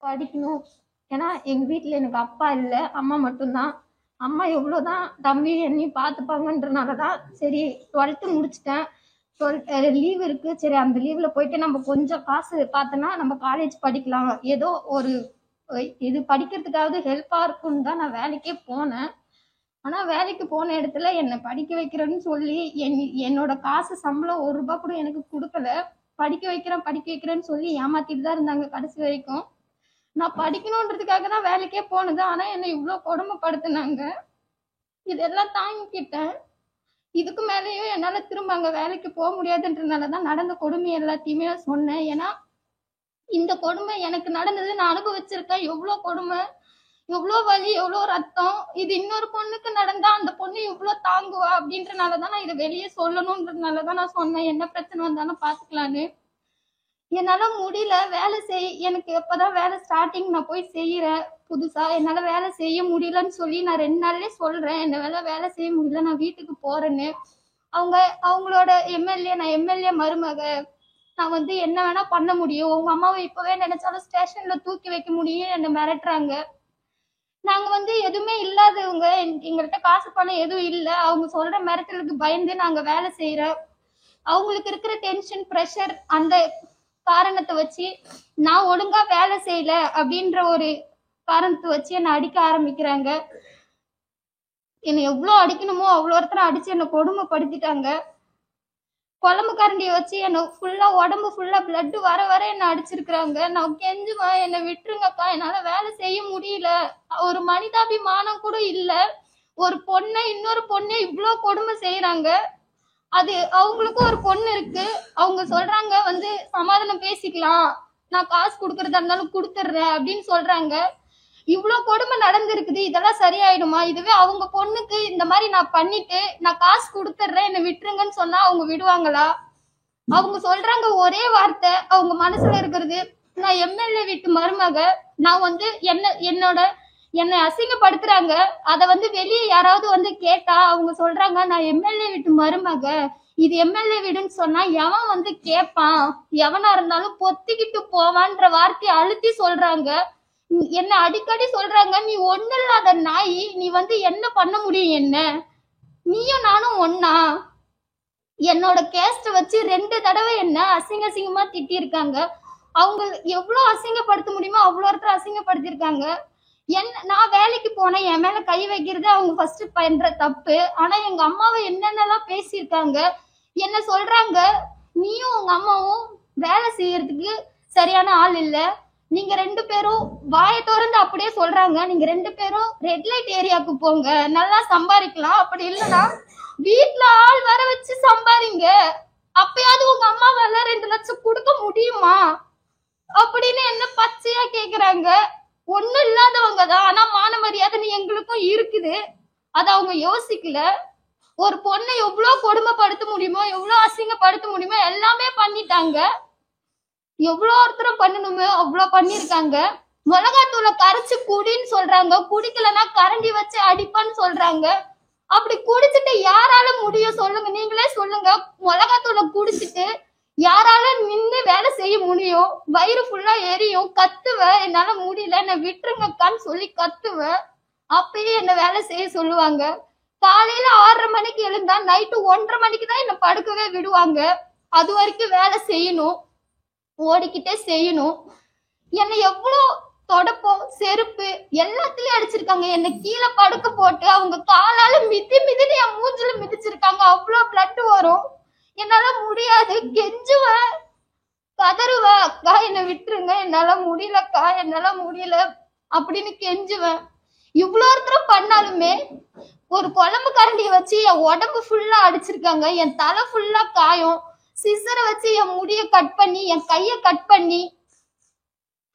படிக்கணும். ஏன்னா எங்க வீட்ல எனக்கு அப்பா இல்ல. அம்மா மட்டும்தான். அம்மா எவ்வளோதான் தம்பி என்னையும் பார்த்துப்பாங்கன்றனால தான் சரி 12th முடிச்சுட்டேன். 12 லீவ் இருக்கு. சரி அந்த லீவ்ல போயிட்டு நம்ம கொஞ்சம் காசு பார்த்தோன்னா நம்ம காலேஜ் படிக்கலாம். ஏதோ ஒரு இது படிக்கிறதுக்காவது ஹெல்ப்பா இருக்கும்னு தான் நான் வேலைக்கே போனேன். ஆனா வேலைக்கு போன இடத்துல என்னை படிக்க வைக்கிறேன்னு சொல்லி என்னோட காசு சம்பளம் ₹1 கூட எனக்கு கொடுக்கல. படிக்க வைக்கிறேன்னு சொல்லி ஏமாத்திட்டு தான் இருந்தாங்க கடைசி வரைக்கும். நான் படிக்கணுன்றதுக்காக தான் வேலைக்கே போனது. ஆனா என்னை இவ்வளோ கொடுமைப்படுத்தினாங்க. இதெல்லாம் தாங்கிக்கிட்டேன். இதுக்கு மேலேயும் என்னால திரும்ப அங்க வேலைக்கு போக முடியாதுன்றனாலதான் நடந்த கொடுமை எல்லாத்தையுமே சொன்னேன். ஏன்னா இந்த கொடுமை எனக்கு நடந்தது, நான் அனுபவிச்சிருக்கேன். எவ்வளோ கொடுமை, எவ்வளோ வலி, எவ்வளோ ரத்தம். இது இன்னொரு பொண்ணுக்கு நடந்தா அந்த பொண்ணு இவ்வளோ தாங்குவா அப்படின்றனாலதான் நான் இதை வெளியே சொல்லணுன்றதுனாலதான் நான் சொன்னேன். என்ன பிரச்சனை வந்தாலும் பாத்துக்கலான்னு. என்னால முடியல வேலை எனக்கு எப்பதான் வேலை ஸ்டார்டிங் நான் போய் செய்யறேன் புதுசா. என்னால வேலை செய்ய முடியலன்னு சொல்லி நான் 2 நாள்லயே சொல்றேன் என்ன வேலை செய்ய முடியல, நான் வீட்டுக்கு போறேன்னு. அவங்களோட எம்எல்ஏ, நான் எம்எல்ஏ மருமக, நான் என்ன வேணா பண்ண முடியும், உங்க அம்மாவை இப்பவே நினைச்சாலும் ஸ்டேஷன்ல தூக்கி வைக்க முடியும் என்ன மிரட்டுறாங்க. நாங்க எதுவுமே இல்லாதவங்க, எங்கள்கிட்ட காசு பணம் எதுவும் இல்லை. அவங்க சொல்ற மிரட்டலுக்கு பயந்து நாங்க வேலை செய்யறோம். அவங்களுக்கு இருக்கிற டென்ஷன் ப்ரெஷர் அந்த காரணத்தை வச்சு நான் ஒழுங்கா வேலை செய்யல அப்படின்ற ஒரு காரணத்தை வச்சு என்னை அடிக்க ஆரம்பிக்கிறாங்க. என்னை எவ்வளவு அடிக்கணுமோ அவ்வளோ ஒருத்தர அடிச்சு என்னை கொடுமைப்படுத்திட்டாங்க. குழம்பு கரண்டியை வச்சு என்னை ஃபுல்லா உடம்பு ஃபுல்லா பிளட் வர வர என்னை அடிச்சிருக்கிறாங்க. நான் கெஞ்சுவேன், என்னை விட்டுருங்கக்கா, என்னால வேலை செய்ய முடியல. ஒரு மனிதாபிமானம் கூட இல்ல. ஒரு பொண்ணை இன்னொரு பொண்ணை இவ்வளோ கொடுமை செய்யறாங்க. அது அவங்களுக்கும் ஒரு பொண்ணு இருக்கு. அவங்க சொல்றாங்க சமாதானம் பேசிக்கலாம், நான் காசு கொடுக்கறதா இருந்தாலும் கொடுத்துடுறேன் அப்படின்னு சொல்றாங்க. இவ்வளவு கொடுமை நடந்திருக்குது, இதெல்லாம் சரியாயிடுமா? இதுவே அவங்க பொண்ணுக்கு இந்த மாதிரி நான் பண்ணிட்டு நான் காசு கொடுத்துடுறேன் என்னை விட்டுருங்கன்னு சொன்னா அவங்க விடுவாங்களா? அவங்க சொல்றாங்க ஒரே வார்த்தை, அவங்க மனசுல இருக்கிறது, நான் எம்எல்ஏ வீட்டு மருமக, நான் என்னை அசிங்கப்படுத்துறாங்க. அத வெளியே யாராவது கேட்டா அவங்க சொல்றாங்க நான் எம்எல்ஏ வீட்டு மருமக, இது எம்எல்ஏ வீடுன்னு சொன்னா எவன் கேட்பான், எவனா இருந்தாலும் பொத்திக்கிட்டு போவான்ற வார்த்தையை அழுத்தி சொல்றாங்க. என்ன அடிக்கடி சொல்றாங்க, நீ ஒண்ணு இல்லாத நாய், நீ என்ன பண்ண முடியும், என்ன நீயும் நானும் ஒன்னா? என்னோட கேஸ்ட வச்சு 2 தடவை என்ன அசிங்கமா திட்டிருக்காங்க. அவங்க எவ்வளவு அசிங்கப்படுத்த முடியுமோ அவ்வளோ ஒருத்தர் அசிங்கப்படுத்திருக்காங்க. நான் வேலைக்கு போனேன், என் மேல கை வைக்கிறது அவங்க ஃபர்ஸ்ட் பண்ற தப்பு. ஆனா எங்க அம்மாவை என்னென்னலாம் பேசியிருக்காங்க. என்ன சொல்றாங்க, நீயும் உங்க அம்மாவும் வேலை செய்யறதுக்கு சரியான ஆள் இல்ல, நீங்க 2 பேரும் வாயை திறந்து அப்படியே சொல்றாங்க, நீங்க 2 பேரும் ரெட் லைட் ஏரியாவுக்கு போங்க, நல்லா சம்பாதிக்கலாம், அப்படி இல்லைன்னா வீட்டுல ஆள் வர வச்சு சம்பாதிங்க, அப்பயாவது உங்க அம்மாவால 2 லட்சம் கொடுக்க முடியுமா அப்படின்னு என்ன பச்சையா கேக்குறாங்க. ஒண்ணும் இல்லாதவங்க தான், ஆனா மான மரியாதை எங்களுக்கும் இருக்குது, அத அவங்க யோசிக்கல. ஒரு பொண்ணை எவ்வளவு கொடுமைப்படுத்த முடியுமோ எவ்வளவு அசிங்கப்படுத்த முடியுமோ எல்லாமே பண்ணிட்டாங்க. எவ்வளோ ஒருத்தரம் பண்ணணுமோ அவ்வளோ பண்ணிருக்காங்க. மிளகாத்தூளை கரைச்சு குடின்னு சொல்றாங்க, குடிக்கலன்னா கரண்டி வச்சு அடிப்பான்னு சொல்றாங்க. அப்படி குடிச்சிட்டு யாரால முடியும் சொல்லுங்க, நீங்களே சொல்லுங்க. மிளகாத்தூளை குடிச்சிட்டு யாரால நின்று வேலை செய்ய முடியும்? வயிறு ஃபுல்லா எரியும், கத்துவேன், என்னால முடியல, என்ன விட்டுருங்கக்கான்னு சொல்லி கத்துவேன். அப்பயே என்ன வேலை செய்ய சொல்லுவாங்க. காலையில 6:30 மணிக்கு எழுந்தா நைட்டு 1:30 மணிக்கு தான் என்ன படுக்கவே விடுவாங்க. அது வரைக்கும் வேலை செய்யணும், ஓடிக்கிட்டே செய்யணும். என்னை எவ்வளோ தொடப்பம் செருப்பு எல்லாத்துலயும் அடிச்சிருக்காங்க. என்னை கீழே படுக்க போட்டு அவங்க காலால மிதின்னு என் மூஞ்சில மிதிச்சிருக்காங்க. அவ்வளோ பிளட் வரும். என்னால முடியாது, கெஞ்சுவேன், கதறுவேன், அக்கா என்னை விட்டுருங்க, என்னால முடியலக்கா, என்னால முடியல அப்படின்னு கெஞ்சுவேன். இவ்வளோ ஒருத்தரம் பண்ணாலுமே ஒரு குழம்பு கரண்டியை வச்சு என் உடம்பு ஃபுல்லா அடிச்சிருக்காங்க. என் தலை ஃபுல்லா காயம், சிசரை வச்சு என் முடிய கட் பண்ணி, என் கைய கட் பண்ணி,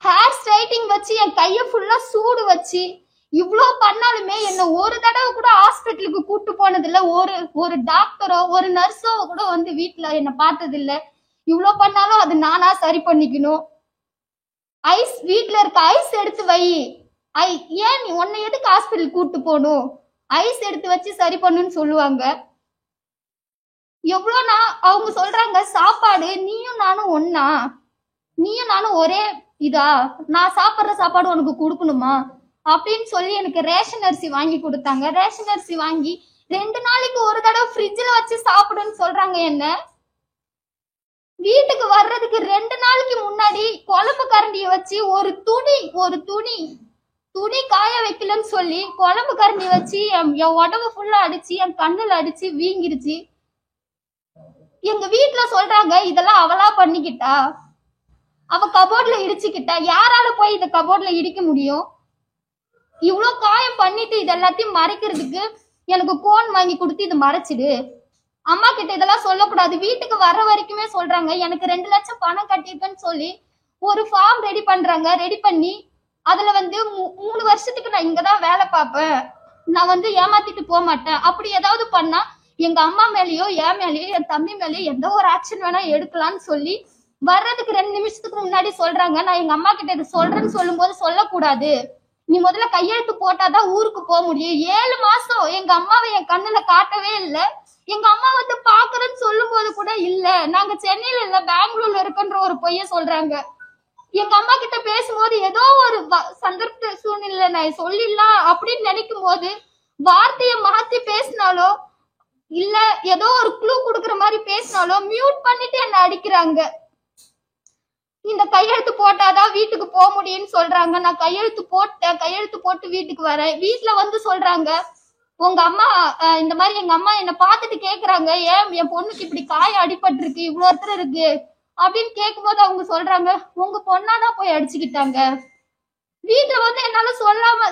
ஹேர் ஸ்ட்ரைட்டிங் வச்சு என் கைய ஃபுல்லா சூடு வச்சு, இவ்வளோ பண்ணாலுமே என்ன ஒரு தடவை கூட ஹாஸ்பிட்டலுக்கு கூட்டு போனது இல்ல. ஒரு டாக்டரோ ஒரு நர்ஸோ கூட வீட்டுல என்ன பார்த்தது இல்ல. இவ்வளோ பண்ணாலும் அது நானா சரி பண்ணிக்கணும். ஐஸ் வீட்டுல இருக்க ஐஸ் எடுத்து வை, ஏன் நீ உன்னை எதுக்கு ஹாஸ்பிட்டல் கூட்டு போகணும், ஐஸ் எடுத்து வச்சு சரி பண்ணுன்னு சொல்லுவாங்க. எவ்வளோனா அவங்க சொல்றாங்க சாப்பாடு, நீயும் நானும் ஒன்னா, நீயும் நானும் ஒரே இதா நான் சாப்பிட்ற சாப்பாடு உனக்கு கொடுக்கணுமா அப்படின்னு சொல்லி எனக்கு ரேஷன் அரிசி வாங்கி கொடுத்தாங்க. ரேஷன் அரிசி வாங்கி 2 நாளைக்கு ஒரு தடவை ஃப்ரிட்ஜில் வச்சு சாப்பிடுன்னு சொல்றாங்க. என்ன வீட்டுக்கு வர்றதுக்கு 2 நாளைக்கு முன்னாடி குழம்பு கரண்டியை வச்சு ஒரு துணி காய வைக்கலன்னு சொல்லி குழம்பு கரண்டி வச்சு என் உடம்பு ஃபுல்லா அடிச்சு என் கண்ணுல அடிச்சு வீங்கிருச்சு. எங்க வீட்டுல சொல்றாங்க இதெல்லாம் அவளா பண்ணிக்கிட்டா, அவ கபோர்ட்ல இடிச்சுக்கிட்டா, யாரால போய் இந்த கபோர்ட்ல இடிக்க முடியும்? இவ்வளவு காயம் பண்ணிட்டு இது எல்லாத்தையும் மறைக்கிறதுக்கு எனக்கு கோன் வாங்கி கொடுத்து இது மறைச்சிடு, அம்மா கிட்ட இதெல்லாம் சொல்லக்கூடாது. வீட்டுக்கு வர்ற வரைக்குமே சொல்றாங்க. எனக்கு 2 லட்சம் பணம் கட்டியிருக்கேன்னு சொல்லி ஒரு ஃபார்ம் ரெடி பண்றாங்க. ரெடி பண்ணி அதுல 3 வருஷத்துக்கு நான் இங்கதான் வேலை பார்ப்பேன், நான் ஏமாத்திட்டு போக மாட்டேன், அப்படி ஏதாவது பண்ணா எங்க அம்மா மேலேயோ என் மேலேயோ என் தம்பி மேலேயோ எந்த ஒரு ஆக்ஷன் வேணா எடுக்கலாம்னு சொல்லி வர்றதுக்கு 2 நிமிஷத்துக்கு முன்னாடி சொல்றாங்க. நான் எங்க அம்மா கிட்ட இதை சொல்றேன்னு சொல்லும் போது சொல்லக்கூடாது, நீ முதல்ல கையெழுத்து போட்டாதான் ஊருக்கு போக முடியும். 7 மாசம் எங்க அம்மாவை என் கண்ணுல காட்டவே இல்லை. எங்க அம்மா பாக்குறேன்னு சொல்லும் போது கூட இல்ல, நாங்க சென்னையில இல்ல பெங்களூர்ல இருக்குன்ற ஒரு பொய்ய சொல்றாங்க. எங்க அம்மா கிட்ட பேசும்போது ஏதோ ஒரு சந்தர்ப்ப சூழ்நிலை நான் சொல்லிடலாம் அப்படின்னு நினைக்கும் போது வார்த்தையை மாத்தி பேசினாலோ இல்ல ஏதோ ஒரு க்ளூ கொடுக்குற மாதிரி பேசினாலோ மியூட் பண்ணிட்டு என்ன அடிக்கிறாங்க. இந்த கையெழுத்து போட்டாதான் வீட்டுக்கு போக முடியும்னு சொல்றாங்க. நான் கையெழுத்து போட்டேன், கையெழுத்து போட்டு வீட்டுக்கு வரேன். வீட்டுல சொல்றாங்க உங்க அம்மா இந்த மாதிரி எங்க அம்மா என்ன பார்த்துட்டு கேக்குறாங்க, ஏன் என் பொண்ணுக்கு இப்படி காயம் அடிபட்டு இருக்கு, இவ்வளவு ஒருத்தர் இருக்கு அப்படின்னு கேட்கும் போது அவங்க சொல்றாங்க உங்க பொண்ணாதான் போய் அடிச்சுக்கிட்டாங்க. வீட்டுல என்னால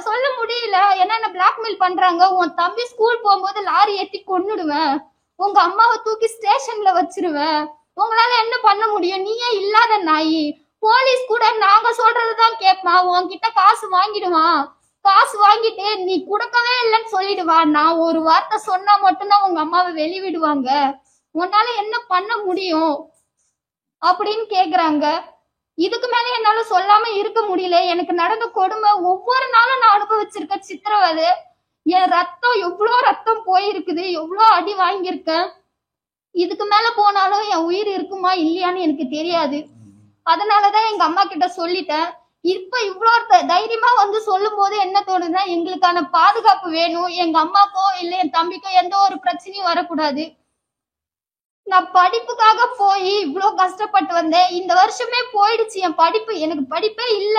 சொல்ல முடியல, என்ன பிளாக்மெயில் பண்றாங்க. உன் தம்பி ஸ்கூல் போகும்போது லாரி ஏத்தி கொன்னுடுவேன், உங்க அம்மாவை தூக்கி ஸ்டேஷன்ல வச்சிருவேன், உங்களால என்ன பண்ண முடியும், நீயே இல்லாத நாயி. போலீஸ் கூட நாங்க சொல்றதுதான் கேட்பான், உன்கிட்ட காசு வாங்கிடுவான், காசு வாங்கிட்டு நீ கொடுக்கவே இல்லைன்னு சொல்லிடுவான், நான் ஒரு வார்த்தை சொன்னா மட்டும்தான் உங்க அம்மாவை வெளிவிடுவாங்க, உன்னால என்ன பண்ண முடியும் அப்படின்னு கேக்குறாங்க. இதுக்கு மேல என்னால சொல்லாம இருக்க முடியல. எனக்கு நடந்த கொடுமை ஒவ்வொரு நாளும் நான் அனுபவிச்சிருக்க சித்திரவதை, என் ரத்தம் எவ்வளோ ரத்தம் போயிருக்குது, எவ்வளோ அடி வாங்கியிருக்கேன். இதுக்கு மேல போனாலும் என் உயிர் இருக்குமா இல்லையான்னு எனக்கு தெரியாது. அதனாலதான் எங்க அம்மா கிட்ட சொல்லிட்டேன். இப்ப இவ்வளோ தைரியமா சொல்லும் போது என்ன தோணுதுன்னா எங்களுக்கான பாதுகாப்பு வேணும், எங்க அம்மாக்கோ இல்ல என் தம்பிக்கோ எந்த ஒரு பிரச்சனையும் வரக்கூடாது. நான் படிப்புக்காக போய் இவ்வளோ கஷ்டப்பட்டு வந்தேன். இந்த வருஷமே போயிடுச்சு என் படிப்பு, எனக்கு படிப்பே இல்ல.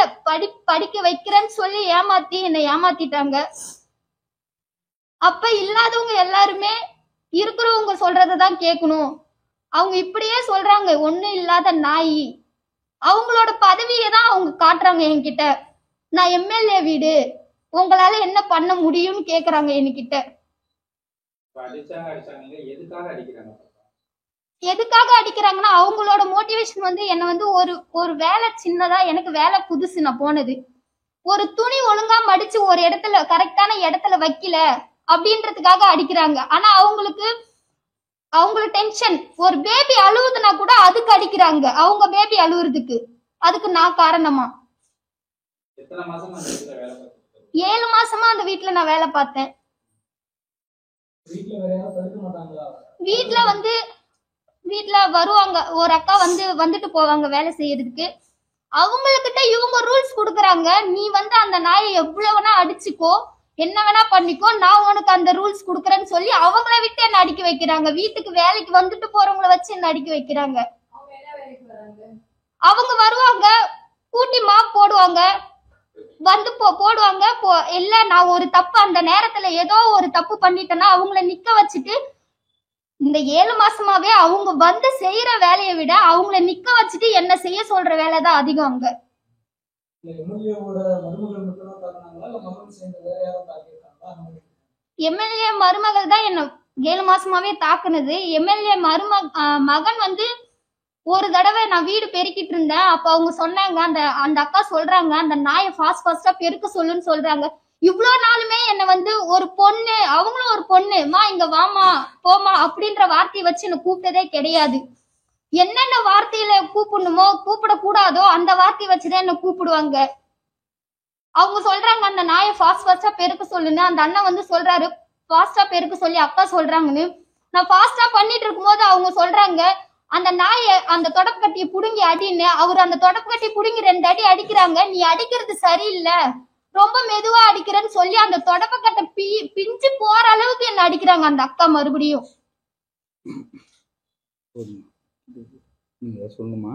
படிக்க வைக்கிறேன்னு சொல்லி என்னை ஏமாத்திட்டாங்க. அப்ப இல்லாதவங்க எல்லாருமே இருக்கிறவங்க சொல்றதான் கேட்கணும். அவங்க இப்படியே சொல்றாங்க, ஒண்ணும் இல்லாத நாய். அவங்களோட பதவியை தான் அவங்க காட்டுறாங்க என்கிட்ட. நான் எம்எல்ஏ வீடு, உங்களால என்ன பண்ண முடியும்னு கேக்குறாங்க என்கிட்ட. எதுக்காக அடிக்கிறாங்கன்னா அவங்களோட மோட்டிவேஷன் என்ன ஒரு வேலை சின்னதா, எனக்கு வேலை புதுசு, நான் போனது ஒரு துணி ஒழுங்கா மடிச்சு ஒரு இடத்துல கரெக்டான இடத்துல வைக்கல அப்படின்றதுக்காக அடிக்கிறாங்க. ஆனா அவங்களுக்கு டென்ஷன், ஒரு பேபி அழுவுதுன்னா கூட அதுக்கு அடிக்கிறாங்க. அவங்க பேபி அழுவுறதுக்கு அதுக்கு நான் காரணமா? 7 மாசமா அந்த வீட்டுல நான் வேலை பார்த்தேன். வீட்டுல வருவாங்க ஒரு அக்கா வந்துட்டு போவாங்க வேலை செய்யறதுக்கு. அவங்ககிட்ட இவங்க ரூல்ஸ் கொடுக்குறாங்க, நீ அந்த நாயை எவ்வளவுனா அடிச்சுக்கோ, என்ன வேணா பண்ணிக்கோ, நான் உனக்கு அந்த ரூல்ஸ் கொடுக்குறேன்னு சொல்லி அவங்கள விட்டு என்ன அடிக்க வைக்கிறாங்க. வீட்டுக்கு வேலைக்கு வந்துட்டு போறவங்கள வச்சு என்ன அடிக்க வைக்கிறாங்க. அவங்க வருவாங்க, கூட்டி மாப் போடுவாங்க, போடுவாங்க. இல்ல நான் ஒரு தப்பு அந்த நேரத்துல ஏதோ ஒரு தப்பு பண்ணிட்டேன்னா அவங்கள நிக்க வச்சுட்டு, இந்த 7 மாசமாவே அவங்க செய்யற வேலையை விட அவங்கள நிக்க வச்சுட்டு என்ன செய்ய சொல்ற வேலைதான் அதிகம். அங்க எம்எல்ஏ மருமகள் தான் என்ன 7 மாசமாவே தாக்குனது. எம்எல்ஏ மகன் ஒரு தடவை நான் வீடு பெருக்கிட்டு இருந்தேன். அப்ப அவங்க சொன்னாங்க, அந்த அக்கா சொல்றாங்க, அந்த நாயை ஃபாஸ்டா பெருக்க சொல்லுன்னு சொல்றாங்க. இவ்வளவு நாளுமே என்ன ஒரு பொண்ணு, அவங்களும் ஒரு பொண்ணு, மா இங்க வாமா போமா அப்படின்ற வார்த்தையை வச்சு என்ன கூப்பிட்டதே கிடையாது. என்னென்ன வார்த்தையில கூப்பிடணுமோ கூப்பிடக்கூடாதோ அந்த வார்த்தையை வச்சுதான் என்ன கூப்பிடுவாங்க. அவங்க சொல்றாங்க அந்த நாயை ஃபாஸ்டா பெருக்க சொல்லுன்னு. அந்த அண்ணன் சொல்றாரு ஃபாஸ்டா பெருக்க சொல்லி அக்கா சொல்றாங்கன்னு. நான் ஃபாஸ்டா பண்ணிட்டு இருக்கும் போது அவங்க சொல்றாங்க, அந்த நாயை அந்த தொடப்பு கட்டியை புடுங்கி அடின்னு அவர் அந்த தொடப்பு கட்டி புடுங்கி 2 அடி அடிக்கிறாங்க. நீ அடிக்கிறது சரியில்லை, ரொம்ப மெதுவா அடிக்கிறேன்னு சொல்லி அந்த தொடப்ப கட்டை பிஞ்சு போற அளவுக்கு என்ன அடிக்கிறாங்க அந்த அக்கா. மறுபடியும் சொல்லுமா,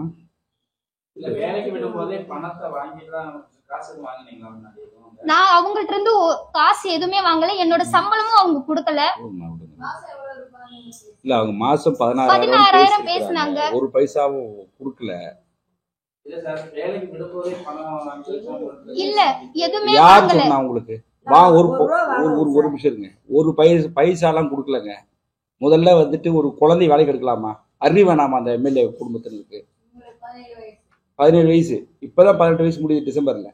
நான் அவங்கள்ட்ட இருந்து காசு எதுவுமே வாங்கல, என்னோட சம்பளமும் அவங்க கொடுக்கல. இல்ல அவங்க மாசம் 16,000 பேசினாங்க, ஒரு பைசாவும் கொடுக்கல. இல்ல எதுவுமே வாங்கல. உங்களுக்கு ஒரு நிமிஷம் இருங்க, ஒரு பைசாலாம் கொடுக்கலங்க. முதல்ல வந்துட்டு ஒரு குழந்தை வேலைக்கு எடுக்கலாமா? அறிவு வேணாமா அந்த எம்எல்ஏ குடும்பத்தினருக்கு? 17 வயசு, இப்பதான் 18 வயசு முடியுது டிசம்பர்ல.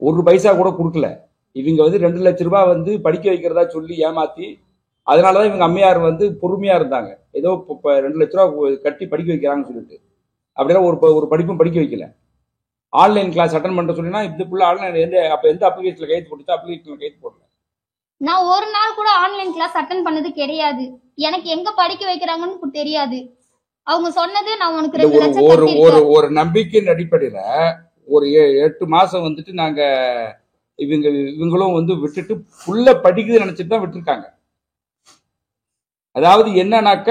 ஒரு பைசா கூட கொடுக்கல. இவங்க வந்து 2 லட்சம் ரூபாய் வந்து படிக்க வைக்கிறதா சொல்லி ஏமாத்தி, அதனாலதான் இவங்க அம்மையார் வந்து பொறுமையா இருந்தாங்க. ஏதோ 2 லட்ச ரூபா கட்டி படிக்க வைக்கிறாங்கன்னு சொல்லிட்டு அப்படின்னா ஒரு படிப்பும் படிக்க வைக்கல. ஆன்லைன் கிளாஸ் அட்டன் பண்ண சொன்னா இதுக்குள்ள ஆன்லைன் எந்த அப்ளிகேஷன்ல கைது போட்டு அப்ளிகேஷன்ல கைது போடல. நான் ஒரு நாள் கூட ஆன்லைன் கிளாஸ் அட்டன் பண்ணது கிடையாது. எனக்கு எங்க படிக்க வைக்கிறாங்கன்னு தெரியாது. அவங்க சொன்னது நான் உனக்கு 2 லட்சம் ஒரு நம்பிக்கையின் அடிப்படையில ஒரு 8 மாசம் வந்துட்டு நாங்க இவங்களும் வந்து விட்டுட்டு புள்ள படிக்குது நினைச்சிட்டு தான் விட்டுருக்காங்க. அதாவது என்னன்னாக்க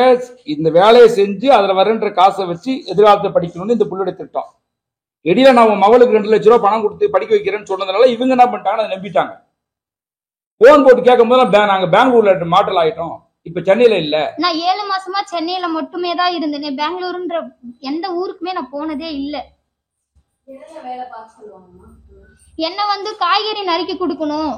இந்த வேலையை செஞ்சு அதுல வரன்ற காசை வச்சு எதிர்காலத்தை படிக்கணும்னு இந்த புள்ளுடைய திட்டம். இடையில நான் உன் மகளுக்கு 2 லட்சம் ரூபாய் பணம் கொடுத்து படிக்க வைக்கிறேன்னு சொன்னதுனால இவங்க என்ன பண்ணிட்டாங்க, அதை நம்பிட்டாங்க. போன் போட்டு கேட்கும் போது நாங்க பெங்களூர்ல மாற்றல் ஆயிட்டோம், இப்ப சென்னையில இல்ல. நான் 7 மாசமா சென்னையில மட்டுமே தான் இருந்தேன். பெங்களூருன்ற எந்த ஊருக்குமே நான் போனதே இல்ல. என்ன வந்து காய்கறி நறுக்கி கொடுக்கணும்,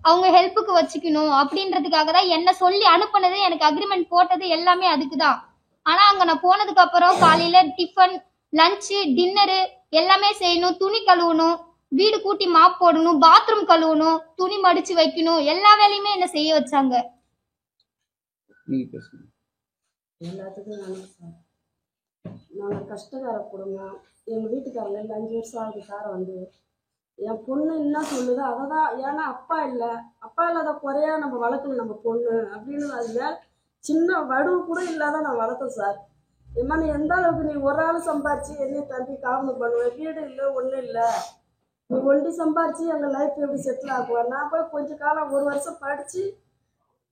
அவங்க ஹெல்ப்புக்கு வச்சுக்கணும் அப்படின்றதுக்காக தான் என்ன சொல்லி அனுப்புனது. எனக்கு அக்ரிமெண்ட் போட்டது எல்லாமே அதுக்குதான். ஆனா அங்க நான் போனதுக்கு அப்புறம் காலையில டிஃபன், லஞ்சு, டின்னரு எல்லாமே செய்யணும், துணி கழுவணும், வீடு கூட்டி மாப் போடணும், பாத்ரூம் கழுவணும், துணி மடிச்சு வைக்கணும், எல்லா வேலையுமே என்ன செய்ய வச்சாங்க. எல்லாத்துக்கும் நாங்கள் கஷ்டக்கார குடும்பம். எங்கள் வீட்டுக்காரங்க 5 வருஷம் ஆகுது கார வந்து. என் பொண்ணு என்ன சொல்லுது அதை தான். ஏன்னா அப்பா இல்லாத குறையா நம்ம வளர்க்கணும் நம்ம பொண்ணு அப்படின்னு. அது மேலே சின்ன வடுவு கூட இல்லாத நான் வளர்த்தேன் சார். ஏமா நீ எந்த அளவுக்கு நீ ஒரு ஆள் சம்பாரிச்சு என்னையும் தம்பி காரணம் பண்ணுவேன், வீடு இல்லை ஒன்றும் இல்லை, நீ ஒண்டி சம்பாரிச்சு எங்கள் லைஃப் எப்படி செட்டில் ஆகுவேன். நான் போய் கொஞ்ச காலம் 1 வருஷம் படித்து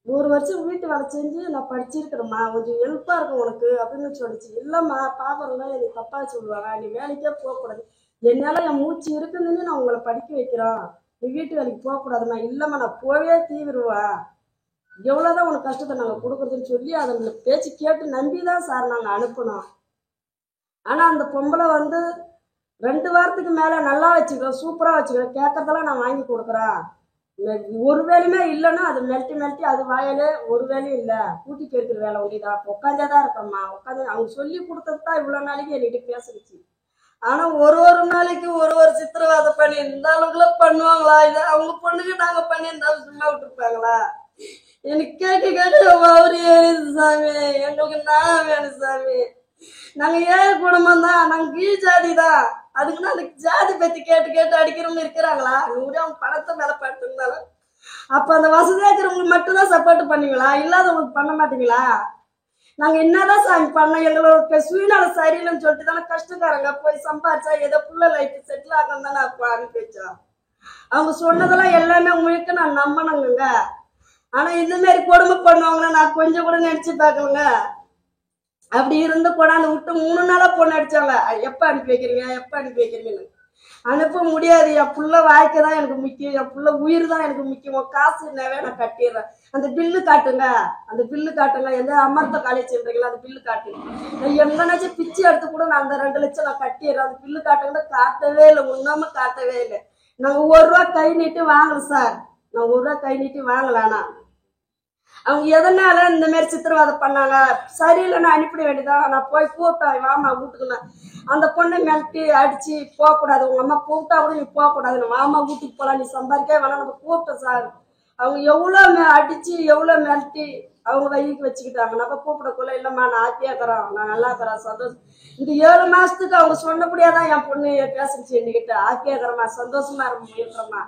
1 வருஷம் வீட்டு வேலை செஞ்சு நான் படிச்சிருக்கிறேம்மா, கொஞ்சம் ஹெல்ப்பாக இருக்கும் உனக்கு அப்படின்னு சொல்லிச்சு. இல்லைம்மா பாப்பறலாம் என்னை தப்பாக சொல்லுவாங்க, நீ வேலைக்கே போகக்கூடாது, என்னால் என் மூச்சு இருக்குதுன்னு நான் உங்களை படிக்க வைக்கிறோம், நீ வீட்டு வேலைக்கு போகக்கூடாதும்மா. இல்லைம்மா நான் போவே தீவிருவேன், எவ்வளோதான் உனக்கு கஷ்டத்தை நாங்கள் கொடுக்குறதுன்னு சொல்லி அதை பேச்சு கேட்டு நம்பி தான் சார் நாங்கள் அனுப்பினோம். ஆனால் அந்த பொம்பளை வந்து 2 வாரத்துக்கு மேலே நல்லா வச்சுக்கிறோம், சூப்பராக வச்சுக்கிறோம், கேட்கறதெல்லாம் நான் வாங்கி கொடுக்குறேன், ஒரு வேலையுமே இல்லைன்னா அது மெல்ட்டி அது வாயிலே ஒரு வேலையும் இல்லை, கூட்டி பெருக்கிற வேலை ஒண்டிதான், உட்காந்தே தான் இருக்கிறோம்மா. உட்காந்து அவங்க சொல்லி கொடுத்தது தான் இவ்வளோ நாளைக்கு என்கிட்ட பேசிடுச்சு. ஆனால் ஒரு நாளைக்கு ஒரு சித்திரவாதை பண்ணி இந்த அளவுக்குலாம் பண்ணுவாங்களா? இல்லை அவங்க பொண்ணுக்கு நாங்கள் பண்ணியிருந்தாலும் சும்மா விட்டுருப்பாங்களா? எனக்கு கேட்க அவரு எழுது சாமி, எங்களுக்கு நான் வேணும் சாமி. நாங்கள் ஏழை குடும்பம் தான், நாங்கள் கீழ் ஜாதி தான், அதுக்குன்னு அந்த ஜாதி பற்றி கேட்டு அடிக்கிறவங்க இருக்கிறாங்களா? நூறு அவங்க பணத்தை மேலே படுத்திருந்தாலும் அப்போ அந்த வசதியாக இருக்கிறவங்களுக்கு மட்டும்தான் சப்போர்ட் பண்ணுவீங்களா, இல்லாதவங்களுக்கு பண்ண மாட்டீங்களா? நாங்கள் என்னதான் சாமி பண்ணோம், எங்களோட சுயநல சரியில்லைன்னு சொல்லிட்டு தானே கஷ்டக்காரங்க போய் சம்பாரிச்சா ஏதோ புள்ள லைஃப் செட்டில் ஆகணும் தானே அப்போ அனுப்பி வச்சோம். அவங்க சொன்னதெல்லாம் எல்லாமே உங்களுக்கு நான் நம்பினங்க. ஆனால் இந்த மாதிரி கொடுமை பண்ணுவாங்கன்னா நான் கொஞ்சம் கூட நினச்சி பார்க்கலங்க. அப்படி இருந்து கொண்டாந்து விட்டு 3 நாளா பொண்ணு அடிச்சாங்க. எப்ப அனுப்பி வைக்கிறீங்கன்னு அனுப்ப முடியாது. என் புள்ள வாழ்க்கை தான் எனக்கு முக்கியம், என் புள்ள உயிர் தான் எனக்கு முக்கியம், காசு என்னவே நான் கட்டிடுறேன், அந்த பில்லு காட்டுங்க, எந்த அமர்த்த காலேஜ் சொல்றீங்களா அந்த பில்லு காட்டுங்க, எங்கனாச்சும் பிச்சு எடுத்து கூட நான் அந்த 2 லட்சம் நான் கட்டிடுறேன், அந்த பில்லு காட்டுங்க. காட்டவே இல்லை, ஒன்றாம காட்டவே இல்லை. நாங்க 1 ரூபா கை நீட்டி வாங்கல சார், நான் 1 ரூபா கை நீட்டி வாங்கலானா அவங்க எதனால இந்த மாதிரி சித்திரவாதம் பண்ணாங்க? சரியில்லைன்னா அனுப்பிட வேண்டியதான். நான் போய் கூப்பிட்டேன், வாமா வீட்டுக்குன்னா அந்த பொண்ணை மிரட்டி அடிச்சு போகக்கூடாது, உங்க அம்மா கூப்பிட்டா கூட நீ போகக்கூடாது, வாமா வீட்டுக்கு போகலாம், நீ சம்பாதிக்க வேணாம் நம்ம கூப்பிட்டோம் சார். அவங்க எவ்வளோ அடிச்சு எவ்வளோ மிரட்டி அவங்க வயிற்றுக்கு வச்சுக்கிட்டாங்க. நம்ம கூப்பிடக்குள்ள இல்லைம்மா நான் ஹாப்பியாக இருக்கிறோம், நான் நல்லா இருக்கிறேன், சந்தோஷம். இந்த 7 மாசத்துக்கு அவங்க சொன்னபடியாதான் என் பொண்ணு பேசிச்சு என்கிட்ட, ஹாப்பியாக இருக்கிறம்மா, சந்தோஷமா இருக்கிறம்மா,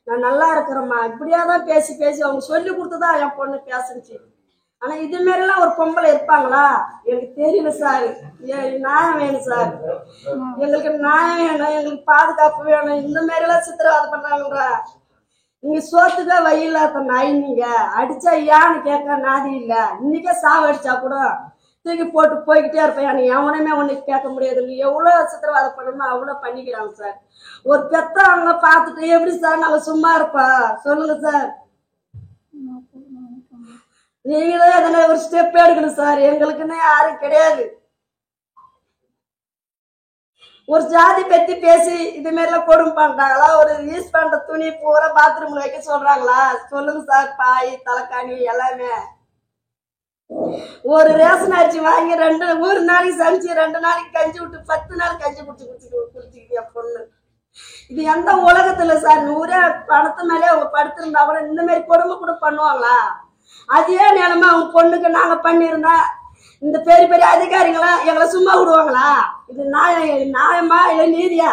நான் நல்லா இருக்கிறேம்மா, இப்படியாதான் பேசி அவங்க சொல்லி கொடுத்துதான் என் பொண்ணு பேசிச்சு. ஆனா இது மாதிரிலாம் ஒரு பொம்பளை இருப்பாங்களா எனக்கு தெரியல சார். நியாயம் வேணும் சார், எங்களுக்கு நியாயம் வேணும், எங்களுக்கு பாதுகாப்பு வேணும். இந்த மாதிரி எல்லாம் சித்திரவதை பண்றாங்கன்றா. நீங்க சோத்துக்கா வயிலாத்த நாய், நீங்க அடிச்சா ஏன்னு கேட்க நாதி இல்ல. இன்னைக்கே சாவு அடிச்சா கூட தூக்கி போட்டு போய்கிட்டே இருப்பேன். எவனையுமே உனக்கு கேட்க முடியாது. நீ எவ்வளவு சித்திரவதை பண்ணணுமோ அவ்வளவு பண்ணிக்கிறாங்க சார். ஒரு பெத்தவங்க பார்த்துட்டு எப்படி சார் நாங்க சும்மா இருப்பா சொல்லுங்க சார். நீங்களும் எதனா ஒரு ஸ்டெப் எடுக்கணும் சார். எங்களுக்குன்னு யாரும் கிடையாது. ஒரு ஜாதி பத்தி பேசி இது மாதிரிலாம் கொடுமை பண்றாங்களா? ஒரு யூஸ் பண்ற துணி பூரா பாத்ரூம்ல வைக்க சொல்றாங்களா? சொல்லுங்க சார். பாய் தலைக்காணி எல்லாமே ஒரு ரேஷன் அரிசி வாங்கி ஒரு நாளைக்கு சமைச்சு 2 நாளைக்கு கஞ்சி விட்டு 10 நாள் கஞ்சி குடிச்சுக்கிட்டு என் பொண்ணு. இது எந்த உலகத்துல சார்? 100 பணத்து மேலே அவங்க படுத்திருந்தா கூட இந்த மாதிரி கொடுமை கூட பண்ணுவாங்களா? அதே நிலைமை அவங்க பொண்ணுக்கு நாங்க பண்ணிருந்தா இந்த பெரிய பெரிய அதிகாரிகளா எங்களை சும்மா விடுவாங்களா? இது நியாயமா இல்ல நீதியா?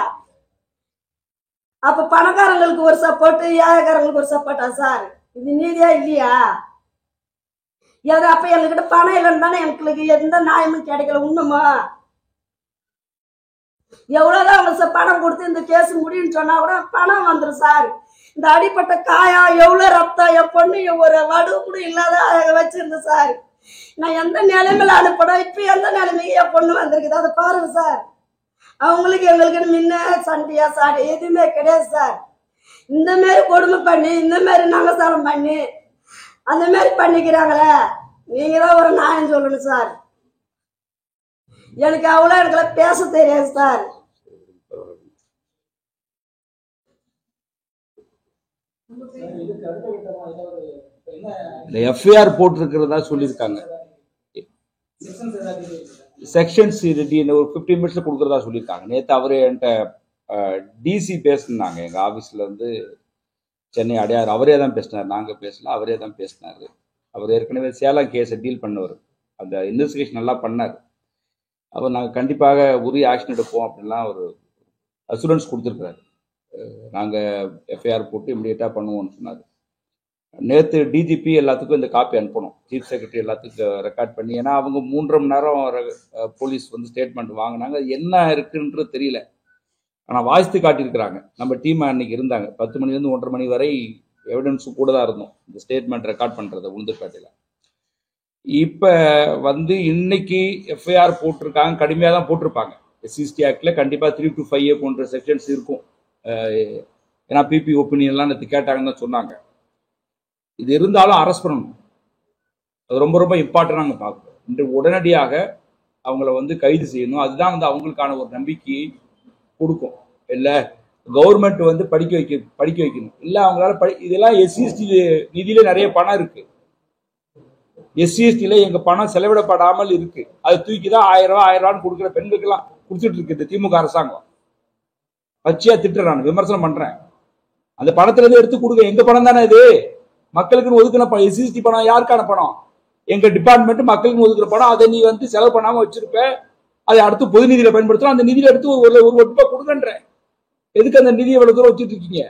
அப்ப பணக்காரங்களுக்கு ஒரு சப்போர்ட், ஏழைக்காரங்களுக்கு ஒரு சப்போர்ட்டா சார்? இது நீதியா இல்லையா? அப்ப எங்ககிட்ட பணம் இல்லைன்னு தானே எங்களுக்கு எந்த நியாயமும் கிடைக்கல. உண்மைமா எவ்வளவுதான் அவங்க பணம் கொடுத்து இந்த கேஸ் முடியும்னு சொன்னா கூட பணம் வந்துடும் சார். இந்த அடிப்பட்ட காயம் எவ்வளவு ரத்தம், என் பொண்ணு ஒரு வடு கூட இல்லாத வச்சிருந்த சார். நான் எந்த நிலைமையில அனுப்பணும், இப்ப எந்த நிலைமைக்கு என் பொண்ணு வந்திருக்குது அதை பாருங்க சார். அவங்களுக்கு எங்களுக்கு முன்ன சண்டையா சார் எதுவுமே கிடையாது சார். இந்த மாதிரி கொடுமை பண்ணி இந்த மாதிரி நலசாரம் பண்ணி அந்த மாதிரி பண்ணிக்கிறாங்களே, நீங்க தான் ஒரு நியாயம் சொல்லணும் சார். எனக்கு அவ்வளோ எனக்கு பேச தெரியாது சார். எஃப்ஐஆர் போட்டிருக்கிறதா சொல்லியிருக்காங்க. செக்ஷன்ஸ் ஒரு 15 மினிட்ஸ்ல கொடுக்கறதா சொல்லியிருக்காங்க. நேற்று அவரு என்கிட்ட டிசி பேசினாங்க. எங்க ஆபீஸ்ல இருந்து சென்னை அடையாறு அவரே தான் பேசினார். நாங்க பேசல, அவரே தான் பேசினாரு. அவர் ஏற்கனவே சேலம் கேஸை டீல் பண்ணவர். அந்த இன்வெஸ்டிகேஷன் நல்லா பண்ணார். அவர் நாங்கள் கண்டிப்பாக உரிய ஆக்ஷன் எடுப்போம் அப்படின்லாம் ஒரு அசூரன்ஸ் கொடுத்துருக்குறாரு. நாங்கள் எஃப்ஐஆர் போட்டு இமீடியட்டாக பண்ணுவோம்னு சொன்னார். நேற்று டிஜிபி எல்லாத்துக்கும் இந்த காப்பி அனுப்பணும். சீஃப் செக்ரட்டரி எல்லாத்துக்கும் ரெக்கார்ட் பண்ணி, ஏன்னா அவங்க 3.5 மணி நேரம் போலீஸ் வந்து ஸ்டேட்மெண்ட் வாங்கினாங்க. என்ன இருக்குன்றது தெரியல, ஆனால் வாசித்து காட்டியிருக்கிறாங்க. நம்ம டீம் அன்னைக்கு இருந்தாங்க 10 மணிலேருந்து 1:30 மணி வரை எவிடன்ஸும் கூட தான் இருந்தோம் இந்த ஸ்டேட்மெண்ட் ரெக்கார்ட் பண்ணுறதை உளுந்தூர்பேட்டையில். இப்போ வந்து இன்னைக்கு எஃப்ஐஆர் போட்டிருக்காங்க. கடுமையாக தான் போட்டிருப்பாங்க. எஸ்சிஎஸ்டி ஆக்டில் கண்டிப்பாக 3 to 5 போன்ற செக்ஷன்ஸ் இருக்கும். ஏன்னா பிபி ஒப்பீனியன்லாம் நேற்று கேட்டாங்கன்னு தான் சொன்னாங்க. இது இருந்தாலும் அரெஸ்ட் பண்ணணும். அது ரொம்ப ரொம்ப இம்பார்ட்டன்டாக பார்க்கணும். இன்று உடனடியாக அவங்கள வந்து கைது செய்யணும். அதுதான் வந்து அவங்களுக்கான ஒரு நம்பிக்கையை கொடுக்கும். இல்லை கவர்மெண்ட் வந்து படிக்க வைக்கணும். இல்லை அவங்களால இதெல்லாம் எஸ்சிஎஸ்டி நிதியில நிறைய பணம் இருக்கு. எஸ்சிஎஸ்டியில எங்க பணம் செலவிடப்படாமல் இருக்கு. அது தூக்கி தான் 1000 ரூபான்னு கொடுக்குற பெண்களுக்கெல்லாம் கொடுத்துட்டு இருக்கு இந்த திமுக அரசாங்கம். பச்சையா திட்டுறான், விமர்சனம் பண்றேன். அந்த பணத்துல இருந்து எடுத்து கொடுங்க. எங்க பணம் தானே இது? மக்களுக்குன்னு ஒதுக்கின பணம். எஸ்சிஎஸ்டி பணம் யாருக்கான பணம்? எங்க டிபார்ட்மெண்ட் மக்களுக்கு ஒதுக்குற பணம். அதை நீ வந்து செலவு பண்ணாம வச்சிருப்ப. அதை அடுத்து பொது நிதியில பயன்படுத்தலாம். அந்த நிதியில எடுத்து ஒரு ரூபாய் கொடுங்கன்ற. எதுக்கு அந்த நிதியை எவ்வளவு தூரம் வச்சுட்டு இருக்கீங்க?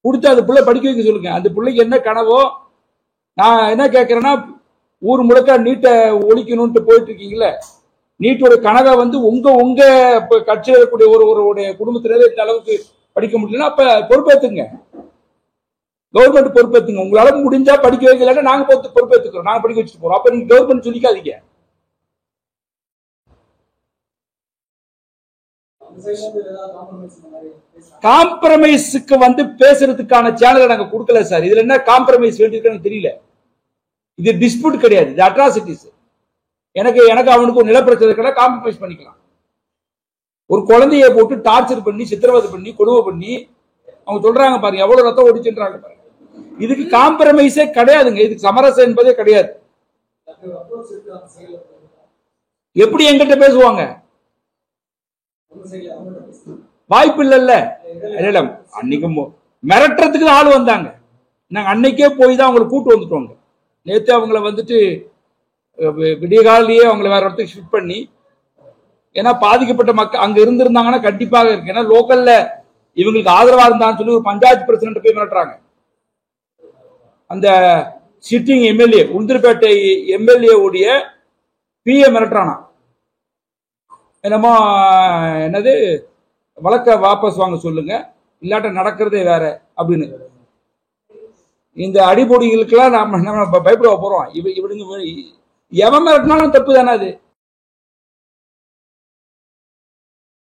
கொடுத்து அந்த பிள்ளை படிக்க வைக்க சொல்லுங்க. அந்த பிள்ளைக்கு என்ன கனவோ. நான் என்ன கேட்கறேன்னா, ஊர் முழுக்க நீட்டை ஒழிக்கணும்ட்டு போயிட்டு இருக்கீங்களே, நீட்டோட கனவை வந்து உங்க கட்சியில் இருக்கக்கூடிய ஒருவருடைய குடும்பத்தினரே இந்த அளவுக்கு படிக்க முடியலன்னா அப்ப பொறுப்பேற்றுங்க. கவர்மெண்ட் பொறுப்பேற்றுங்க. உங்களால முடிஞ்சா படிக்க வைக்கலன்னா நாங்க பொறுப்பேற்றுக்கிறோம். நாங்க படிக்க வச்சுட்டு போறோம். அப்ப நீங்க கவர்மெண்ட் சொல்லிக்காதீங்க. காம்ப்ரமைஸுக்கு வந்து பேசுறதுக்கான சேனலை நாங்க கொடுக்கல சார். இதுல என்ன காம்ப்ரமைஸ் வேண்டியிருக்குன்னு தெரியல. இது டிஸ்பியூட் கிடையாது, இது அட்ராசிட்டிஸ். எனக்கு அவனுக்கு ஒரு நிலப்பிரச்சனை காம்ப்ரமைஸ் பண்ணிக்கலாம். ஒரு குழந்தைய போட்டு டார்ச்சர் பண்ணி சித்திரவதை பண்ணி கொடுமை பண்ணி அவங்க சொல்றாங்க பாருங்க, எவ்வளவு ரத்தம் ஓடிச்சுன்றாங்க பாருங்க. இதுக்கு காம்ப்ரமைஸே கிடையாதுங்க. இதுக்கு சமரசம் என்பதே கிடையாது. எப்படி எங்கிட்ட பேசுவாங்க? வாய்ப்பு இல்லைல்ல. அன்னைக்கு மிரட்டுறதுக்கு ஆள் வந்தாங்க. நாங்க அன்னைக்கே போய் தான் அவங்களை கூட்டு வந்துட்டோங்க. நேற்று அவங்கள வந்துட்டு விடிய காலையிலேயே அவங்களை வேற இடத்துக்கு ஷிஃப்ட் பண்ணி, ஏன்னா பாதிக்கப்பட்ட மக்கள் அங்க இருந்திருந்தாங்கன்னா கண்டிப்பாக இருக்கு. ஏன்னா லோக்கல்ல இவங்களுக்கு ஆதரவா இருந்தான்னு சொல்லி ஒரு பஞ்சாயத்து பிரசிடண்ட் போய் மிரட்டுறாங்க. அந்த சிட்டிங் எம்எல்ஏ உளுந்தூர்பேட்டை எம்எல்ஏ உடைய பிஏ மிரட்டுறானா, என்னமோ என்னது வழக்க வாபஸ் வாங்க சொல்லுங்க, இல்லாட்ட நடக்கிறதே வேற அப்படின்னு. இந்த அடிப்பொடிகளுக்கெல்லாம் நம்ம பயப்பட போறோம். இவனுங்க எவன் மிரட்டினாலும் தப்பு தானே அது.